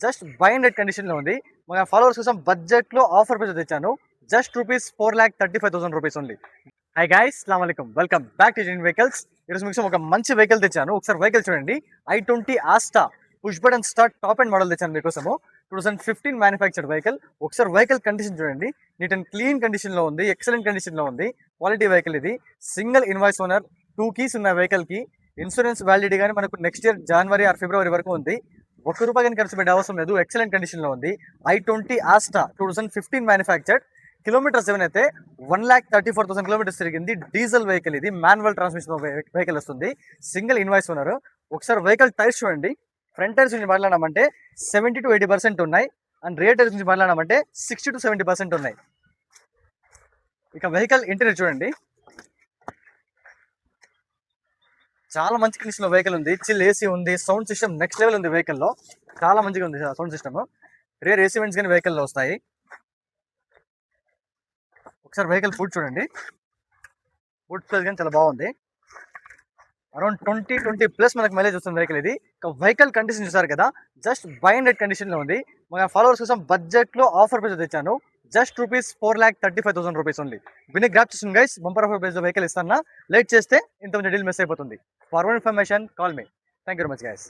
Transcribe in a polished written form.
Just by and rate కండిషన్లో ఉంది. మన ఫాలోవర్స్ కోసం బడ్జెట్లో ఆఫర్ ప్రైస్ తెచ్చాను. Just rupees 4,35,000 rupees only. Hi guys, అస్సలాము అలైకుం, welcome back to Indian vehicles. ఈరోజు మీకు ఒక మంచి వెహికల్ తెచ్చాను. ఒకసారి వెహికల్ చూడండి. i20 Asta push button start top and model తెచ్చాను మీకోసము. 2015 మ్యానుఫ్యాక్చర్డ్ వెహికల్. ఒకసారి వెహికల్ కండిషన్ చూడండి. నీట్ అండ్ క్లీన్ కండిషన్లో ఉంది, ఎక్సలెంట్ కండిషన్లో ఉంది. క్వాలిటీ వెహికల్ ఇది. సింగిల్ ఇన్వాయిస్ ఓనర్, 2 కీస్ ఉన్న వెహికల్కి. ఇన్సూరెన్స్ వ్యాలిడిటీ కానీ మనకు నెక్స్ట్ ఇయర్ జనవరి ఆర్ ఫిబ్రవరి వరకు ఉంది. ₹1 కానీ ఖర్చు పెట్టే అవసరం లేదు. ఎక్సలెంట్ కండిషన్లో ఉంది. i20 Asta 2015 manufactured. కిలోమీటర్స్ ఏమైతే 1,34,000 కిలోమీటర్స్ తిరిగింది. డీజిల్ వెహికల్ ఇది. మాన్యువల్ ట్రాన్స్మిషన్ వెహికల్ వస్తుంది. Single invoice owner. ఒకసారి వెహికల్ టైర్స్ చూడండి. ఫ్రంట్ టైర్స్ నుంచి మాట్లాడామంటే 70 to 80% ఉన్నాయి. అండ్ రియర్ టైర్స్ నుంచి మాట్లాడామంటే 60 to 70% ఉన్నాయి. ఇక వెహికల్ ఇంటీరియర్ చూడండి. చాలా మంచి కండిషన్లో వెహికల్ ఉంది. చిల్ ఏసీ ఉంది. సౌండ్ సిస్టమ్ నెక్స్ట్ లెవెల్ ఉంది వెహికల్లో. చాలా మంచిగా ఉంది sound system. Rear AC vents కానీ వెహికల్లో వస్తాయి. ఒకసారి వెహికల్ ఫుడ్ చూడండి. ఫుడ్ స్పేస్ కానీ చాలా బాగుంది. అరౌండ్ 20+ మనకు మైలేజ్ వస్తుంది వెహికల్ ఇది. వెహికల్ కండిషన్ చూసారు కదా, జస్ట్ బై అండ్ రేట్ కండిషన్లో ఉంది. మన ఫాలోవర్స్ కోసం బడ్జెట్లో ఆఫర్ ప్రైస్ తెచ్చాను. Just rupees 4,35,000 rupees only. విని గ్రాప్ చేస్తుంది guys. Bumper offer price vehicle ఇస్తాను. లేట్ చేస్తే ఇంత డీల్ మిస్ అయిపోతుంది. For more information call me. Thank you very much guys.